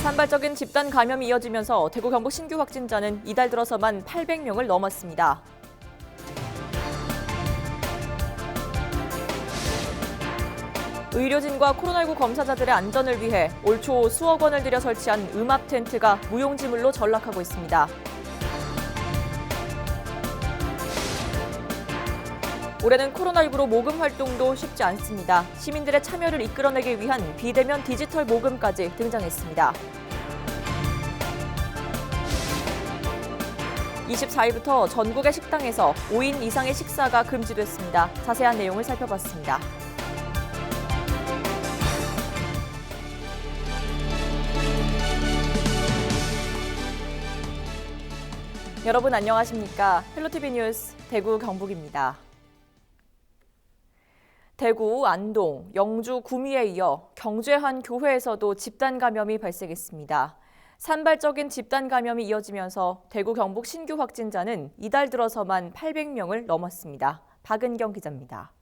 산발적인 집단 감염이 이어지면서 대구 경북 신규 확진자는 이달 들어서만 800명을 넘었습니다. 의료진과 코로나19 검사자들의 안전을 위해 올 초 수억 원을 들여 설치한 음압 텐트가 무용지물로 전락하고 있습니다. 올해는 코로나19로 모금 활동도 쉽지 않습니다. 시민들의 참여를 이끌어내기 위한 비대면 디지털 모금까지 등장했습니다. 24일부터 전국의 식당에서 5인 이상의 식사가 금지됐습니다. 자세한 내용을 살펴봤습니다. 여러분 안녕하십니까? 헬로티비 뉴스 대구 경북입니다. 대구, 안동, 영주, 구미에 이어 경주의 한 교회에서도 집단 감염이 발생했습니다. 산발적인 집단 감염이 이어지면서 대구 경북 신규 확진자는 이달 들어서만 800명을 넘었습니다. 박은경 기자입니다.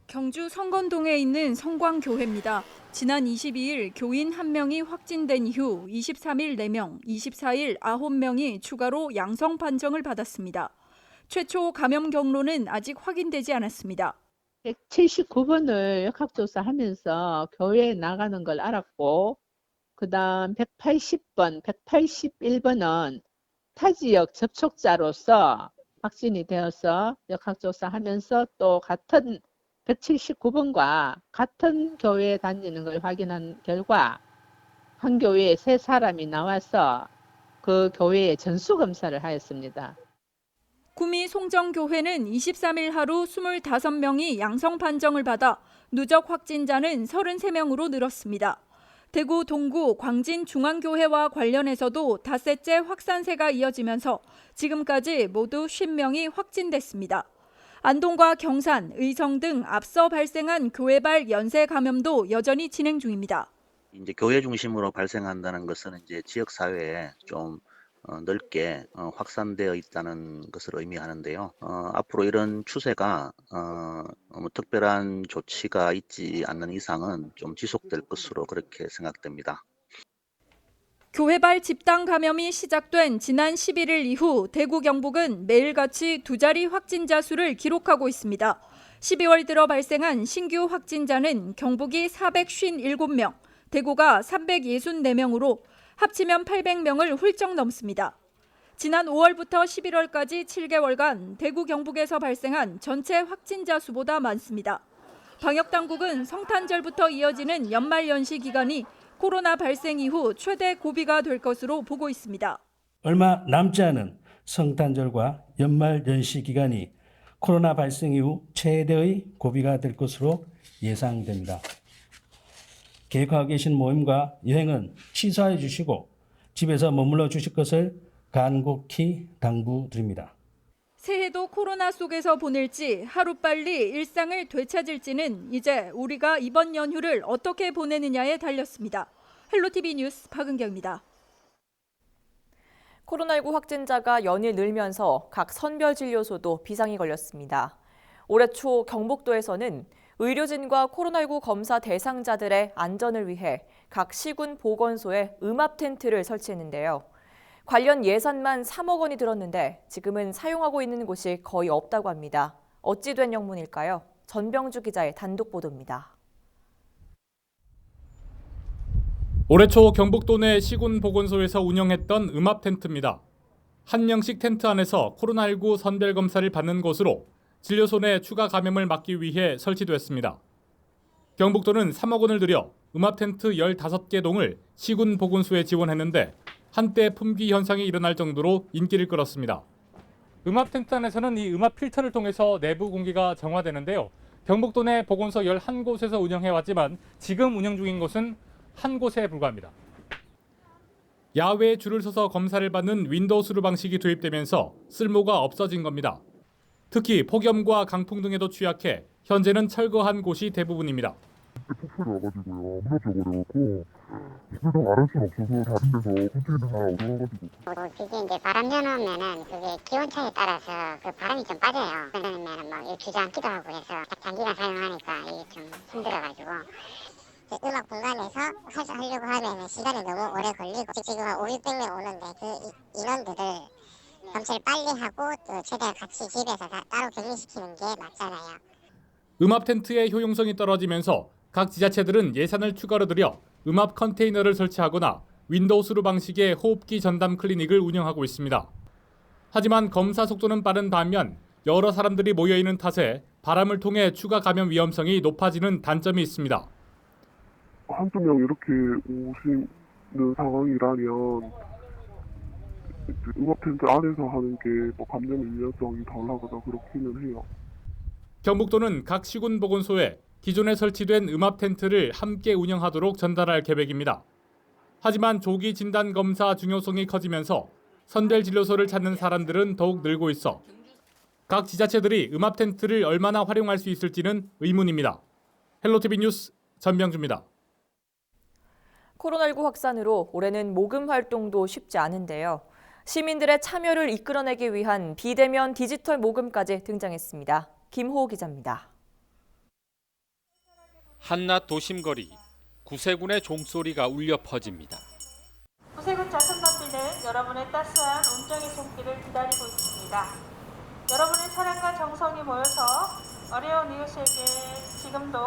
경주 성건동에 있는 성광교회입니다. 지난 22일 교인 1명이 확진된 이후 23일 4명, 24일 9명이 추가로 양성 판정을 받았습니다. 최초 감염 경로는 아직 확인되지 않았습니다. 179번을 역학조사하면서 교회에 나가는 걸 알았고, 그다음 180번, 181번은 타 지역 접촉자로서 확진이 되어서 역학조사하면서 또 같은 179번과 같은 교회에 다니는 걸 확인한 결과 한 교회에 3사람이 나와서 그 교회에 전수검사를 하였습니다. 구미 송정교회는 23일 하루 25명이 양성 판정을 받아 누적 확진자는 33명으로 늘었습니다. 대구 동구 광진 중앙교회와 관련해서도 닷새째 확산세가 이어지면서 지금까지 모두 50명이 확진됐습니다. 안동과 경산, 의성 등 앞서 발생한 교회발 연쇄 감염도 여전히 진행 중입니다. 이제 교회 중심으로 발생한다는 것은 이제 지역 사회에 좀 넓게 확산되어 있다는 것을 의미하는데요. 앞으로 이런 추세가 특별한 조치가 있지 않는 이상은 좀 지속될 것으로 그렇게 생각됩니다. 교회발 집단 감염이 시작된 지난 11일 이후 대구 경북은 매일같이 2자리 확진자 수를 기록하고 있습니다. 12월 들어 발생한 신규 확진자는 경북이 457명, 대구가 364명으로 합치면 800명을 훌쩍 넘습니다. 지난 5월부터 11월까지 7개월간 대구 경북에서 발생한 전체 확진자 수보다 많습니다. 방역당국은 성탄절부터 이어지는 연말연시 기간이 코로나 발생 이후 최대 고비가 될 것으로 보고 있습니다. 얼마 남지 않은 성탄절과 연말연시 기간이 코로나 발생 이후 최대의 고비가 될 것으로 예상됩니다. 계획하고 계신 모임과 여행은 취소해 주시고 집에서 머물러 주실 것을 간곡히 당부드립니다. 새해도 코로나 속에서 보낼지 하루빨리 일상을 되찾을지는 이제 우리가 이번 연휴를 어떻게 보내느냐에 달렸습니다. 헬로티비 뉴스 박은경입니다. 코로나19 확진자가 연일 늘면서 각 선별진료소도 비상이 걸렸습니다. 올해 초 경북도에서는 의료진과 코로나19 검사 대상자들의 안전을 위해 각 시군 보건소에 음압 텐트를 설치했는데요. 관련 예산만 3억 원이 들었는데 지금은 사용하고 있는 곳이 거의 없다고 합니다. 어찌 된 영문일까요? 전병주 기자의 단독 보도입니다. 올해 초 경북도 내 시군 보건소에서 운영했던 음압 텐트입니다. 한 명씩 텐트 안에서 코로나19 선별 검사를 받는 곳으로 진료소 내 추가 감염을 막기 위해 설치됐습니다. 경북도는 3억 원을 들여 음압 텐트 15개 동을 시군 보건소에 지원했는데 한때 품귀 현상이 일어날 정도로 인기를 끌었습니다. 음압 텐트 안에서는 이 음압 필터를 통해서 내부 공기가 정화되는데요. 경북도 내 보건소 11곳에서 운영해왔지만 지금 운영 중인 곳은 한 곳에 불과합니다. 야외에 줄을 서서 검사를 받는 윈도우스루 방식이 도입되면서 쓸모가 없어진 겁니다. 특히 폭염과 강풍 등에도 취약해 현재는 철거한 곳이 대부분입니다. 폭설이 와가지고요. 무너져 버려갖고 세상 알을 수는 없어서 다른 데서 컨테이너 하나 얻어가지고. 이게 이제 바람 내놓으면은 그게 기온 차에 따라서 그 바람이 좀 빠져요. 그러면은 뭐 주저앉기도 하고 해서 장기간 사용하니까 이게 좀 힘들어가지고 음악 공간에서 하려고 하면 시간이 너무 오래 걸리고 지금 한 500명 오는데 그 인원들을 검체를 빨리 하고 또 최대한 같이 집에서 따로 격리시키는 게 맞잖아요. 음압 텐트의 효용성이 떨어지면서 각 지자체들은 예산을 추가로 들여 음압 컨테이너를 설치하거나 윈도우스루 방식의 호흡기 전담 클리닉을 운영하고 있습니다. 하지만 검사 속도는 빠른 반면 여러 사람들이 모여있는 탓에 바람을 통해 추가 감염 위험성이 높아지는 단점이 있습니다. 한두 명 이렇게 오시는 상황이라면 음악 텐트 안에서 하는 게 뭐 감염 위험성이 덜하거나 그렇기는 해요. 경북도는 각 시군 보건소에 기존에 설치된 음압 텐트를 함께 운영하도록 전달할 계획입니다. 하지만 조기 진단 검사 중요성이 커지면서 선별진료소를 찾는 사람들은 더욱 늘고 있어 각 지자체들이 음압 텐트를 얼마나 활용할 수 있을지는 의문입니다. 헬로티비 뉴스 전병주입니다. 코로나19 확산으로 올해는 모금 활동도 쉽지 않은데요. 시민들의 참여를 이끌어내기 위한 비대면 디지털 모금까지 등장했습니다. 김호 기자입니다. 한낮 도심거리, 구세군의 종소리가 울려 퍼집니다. 구세군 자선단비는 여러분의 따스한 온정의 손길을 기다리고 있습니다. 여러분의 사랑과 정성이 모여서 어려운 이웃에게 지금도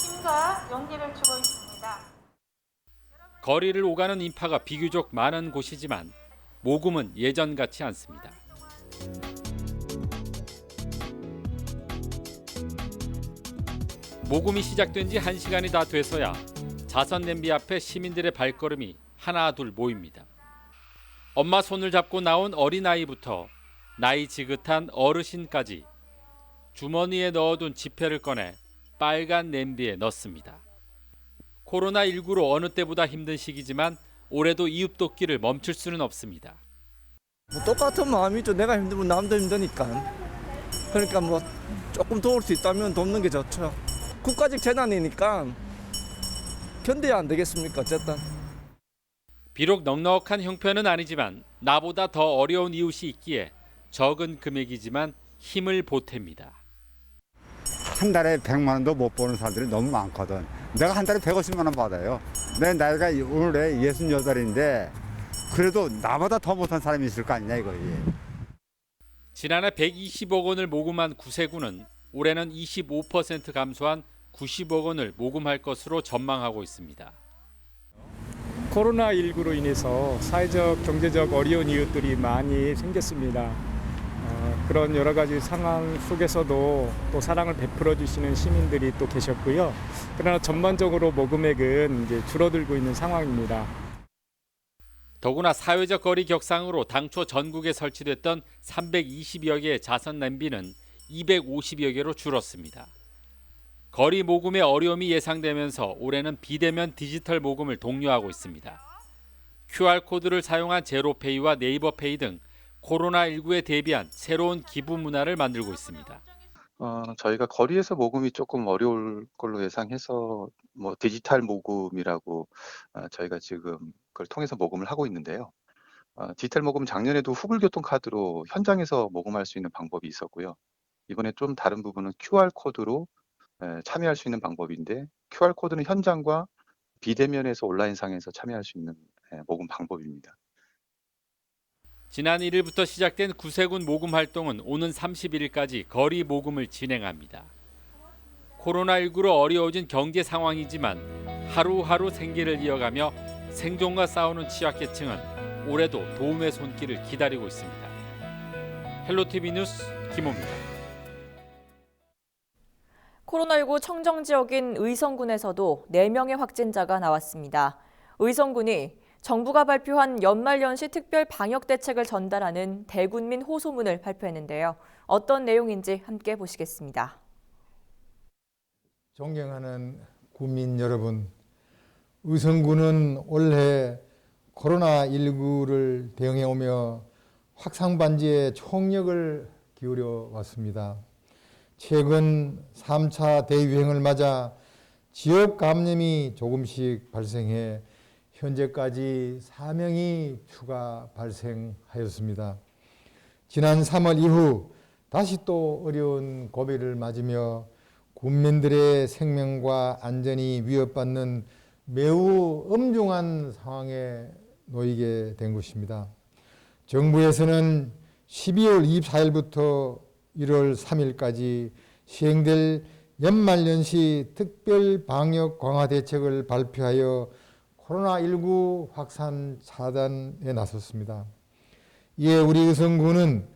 힘과 용기를 주고 있습니다. 거리를 오가는 인파가 비교적 많은 곳이지만 모금은 예전 같지 않습니다. 모금이 시작된 지 1시간이 다 돼서야 자선 냄비 앞에 시민들의 발걸음이 하나 둘 모입니다. 엄마 손을 잡고 나온 어린아이부터 나이 지긋한 어르신까지 주머니에 넣어둔 지폐를 꺼내 빨간 냄비에 넣습니다. 코로나19로 어느 때보다 힘든 시기지만 올해도 이웃 돕기를 멈출 수는 없습니다. 똑같은 마음이죠. 내가 힘들면 남도 힘드니까. 그러니까 뭐 조금 도울 수 있다면 돕는 게 좋죠. 국가적 재난이니까 견뎌야 안 되겠습니까? 어쨌든. 비록 넉넉한 형편은 아니지만 나보다 더 어려운 이웃이 있기에 적은 금액이지만 힘을 보탭니다. 한 달에 100만 원도 못 버는 사람들이 너무 많거든. 내가 한 달에 150만 원 받아요. 내 나이가 오늘에 68인데 그래도 나보다 더 못한 사람이 있을 거 아니냐 이거지. 지난해 120억 원을 모금한 구세군은 올해는 25% 감소한 90억 원을 모금할 것으로 전망하고 있습니다. 코로나19로 인해서 사회적, 경제적 어려운 이웃들이 많이 생겼습니다. 그런 여러 가지 상황 속에서도 또 사랑을 베풀어 주시는 시민들이 또 계셨고요. 그러나 전반적으로 모금액은 이제 줄어들고 있는 상황입니다. 더구나 사회적 거리 격상으로 당초 전국에 설치됐던 320여 개의 자선 냄비는 250여 개로 줄었습니다. 거리 모금의 어려움이 예상되면서 올해는 비대면 디지털 모금을 독려하고 있습니다. QR코드를 사용한 제로페이와 네이버페이 등 코로나19에 대비한 새로운 기부 문화를 만들고 있습니다. 저희가 거리에서 모금이 조금 어려울 걸로 예상해서 뭐 디지털 모금이라고 저희가 지금 그걸 통해서 모금을 하고 있는데요. 디지털 모금 작년에도 후불교통 카드로 현장에서 모금할 수 있는 방법이 있었고요. 이번에 좀 다른 부분은 QR코드로 참여할 수 있는 방법인데 QR코드는 현장과 비대면에서 온라인상에서 참여할 수 있는 모금 방법입니다. 지난 1일부터 시작된 구세군 모금 활동은 오는 31일까지 거리 모금을 진행합니다. 코로나19로 어려워진 경제 상황이지만 하루하루 생계를 이어가며 생존과 싸우는 취약계층은 올해도 도움의 손길을 기다리고 있습니다. 헬로티비 뉴스 김호입니다. 코로나19 청정 지역인 의성군에서도 4명의 확진자가 나왔습니다. 의성군이 정부가 발표한 연말연시 특별 방역 대책을 전달하는 대군민 호소문을 발표했는데요. 어떤 내용인지 함께 보시겠습니다. 존경하는 국민 여러분, 의성군은 올해 코로나19를 대응해오며 확산 반지에 총력을 기울여 왔습니다. 최근 3차 대유행을 맞아 지역 감염이 조금씩 발생해 현재까지 4명이 추가 발생하였습니다. 지난 3월 이후 다시 또 어려운 고비를 맞으며 국민들의 생명과 안전이 위협받는 매우 엄중한 상황에 놓이게 된 것입니다. 정부에서는 12월 24일부터 1월 3일까지 시행될 연말연시 특별 방역 강화 대책을 발표하여 코로나19 확산 차단에 나섰습니다. 이에 우리 의성군은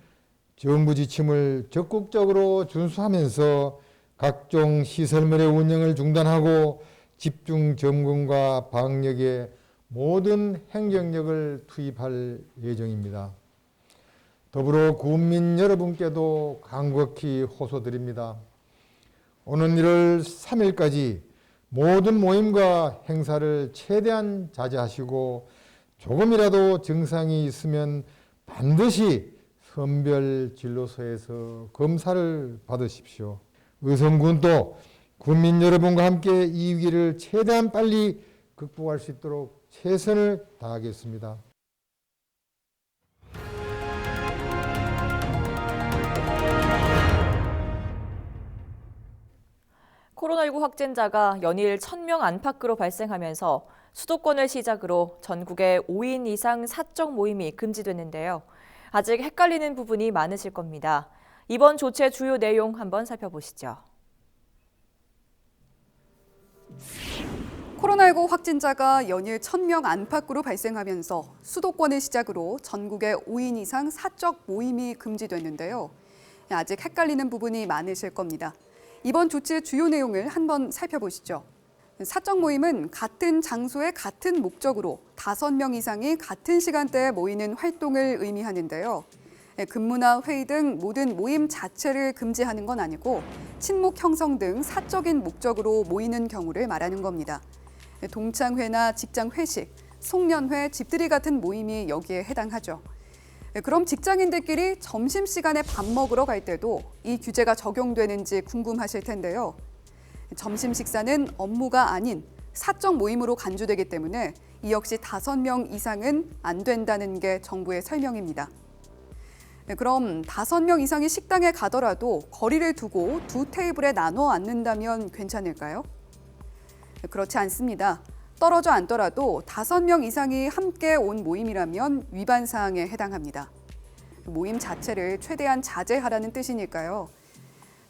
정부 지침을 적극적으로 준수하면서 각종 시설물의 운영을 중단하고 집중 점검과 방역에 모든 행정력을 투입할 예정입니다. 더불어 국민 여러분께도 간곡히 호소드립니다. 오는 1월 3일까지 모든 모임과 행사를 최대한 자제하시고 조금이라도 증상이 있으면 반드시 선별진료소에서 검사를 받으십시오. 의성군도 국민 여러분과 함께 이 위기를 최대한 빨리 극복할 수 있도록 최선을 다하겠습니다. 코로나19 확진자가 연일 1,000명 안팎으로 발생하면서 수도권을 시작으로 전국에 5인 이상 사적 모임이 금지됐는데요. 아직 헷갈리는 부분이 많으실 겁니다. 이번 조치의 주요 내용 한번 살펴보시죠. 코로나19 확진자가 연일 1,000명 안팎으로 발생하면서 수도권을 시작으로 전국에 5인 이상 사적 모임이 금지됐는데요. 아직 헷갈리는 부분이 많으실 겁니다. 이번 조치의 주요 내용을 한번 살펴보시죠. 사적 모임은 같은 장소에 같은 목적으로 5명 이상이 같은 시간대에 모이는 활동을 의미하는데요. 근무나 회의 등 모든 모임 자체를 금지하는 건 아니고 친목 형성 등 사적인 목적으로 모이는 경우를 말하는 겁니다. 동창회나 직장 회식, 송년회, 집들이 같은 모임이 여기에 해당하죠. 그럼 직장인들끼리 점심시간에 밥 먹으러 갈 때도 이 규제가 적용되는지 궁금하실 텐데요. 점심 식사는 업무가 아닌 사적 모임으로 간주되기 때문에 이 역시 5명 이상은 안 된다는 게 정부의 설명입니다. 그럼 5명 이상이 식당에 가더라도 거리를 두고 2 테이블에 나눠 앉는다면 괜찮을까요? 그렇지 않습니다. 떨어져 앉더라도 5명 이상이 함께 온 모임이라면 위반 사항에 해당합니다. 모임 자체를 최대한 자제하라는 뜻이니까요.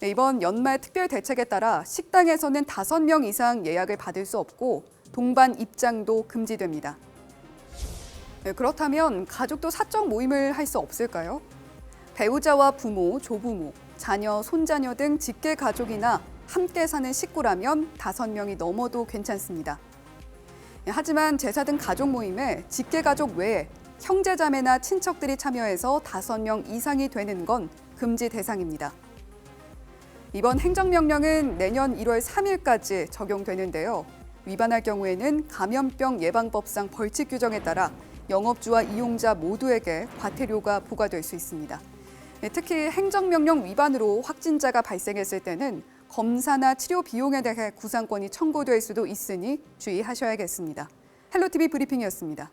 이번 연말 특별 대책에 따라 식당에서는 5명 이상 예약을 받을 수 없고 동반 입장도 금지됩니다. 그렇다면 가족도 사적 모임을 할 수 없을까요? 배우자와 부모, 조부모, 자녀, 손자녀 등 직계 가족이나 함께 사는 식구라면 5명이 넘어도 괜찮습니다. 하지만 제사 등 가족 모임에 직계 가족 외에 형제자매나 친척들이 참여해서 5명 이상이 되는 건 금지 대상입니다. 이번 행정명령은 내년 1월 3일까지 적용되는데요. 위반할 경우에는 감염병 예방법상 벌칙 규정에 따라 영업주와 이용자 모두에게 과태료가 부과될 수 있습니다. 특히 행정명령 위반으로 확진자가 발생했을 때는 검사나 치료 비용에 대해 구상권이 청구될 수도 있으니 주의하셔야겠습니다. 헬로티비 브리핑이었습니다.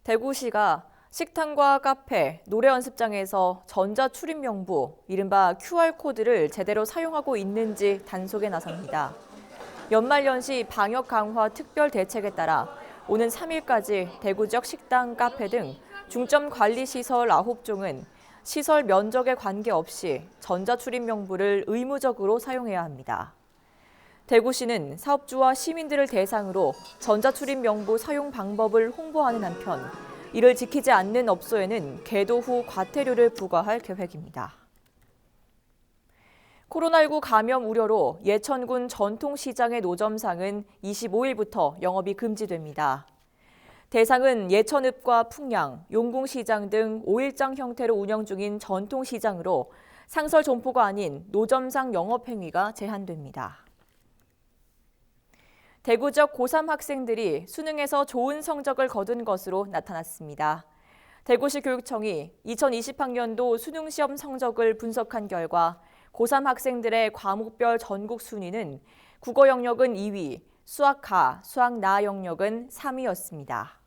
대구시가 식당과 카페, 노래 연습장에서 전자출입명부, 이른바 QR코드를 제대로 사용하고 있는지 단속에 나섭니다. 연말연시 방역 강화 특별 대책에 따라 오는 3일까지 대구 지역 식당, 카페 등 중점 관리 시설 9종은 시설 면적에 관계없이 전자출입명부를 의무적으로 사용해야 합니다. 대구시는 사업주와 시민들을 대상으로 전자출입명부 사용 방법을 홍보하는 한편 이를 지키지 않는 업소에는 계도 후 과태료를 부과할 계획입니다. 코로나19 감염 우려로 예천군 전통시장의 노점상은 25일부터 영업이 금지됩니다. 대상은 예천읍과 풍양, 용궁시장 등 5일장 형태로 운영 중인 전통시장으로 상설 점포가 아닌 노점상 영업행위가 제한됩니다. 대구 지역 고3 학생들이 수능에서 좋은 성적을 거둔 것으로 나타났습니다. 대구시 교육청이 2020학년도 수능시험 성적을 분석한 결과 고3 학생들의 과목별 전국 순위는 국어 영역은 2위, 수학 하, 수학 나 영역은 3위였습니다.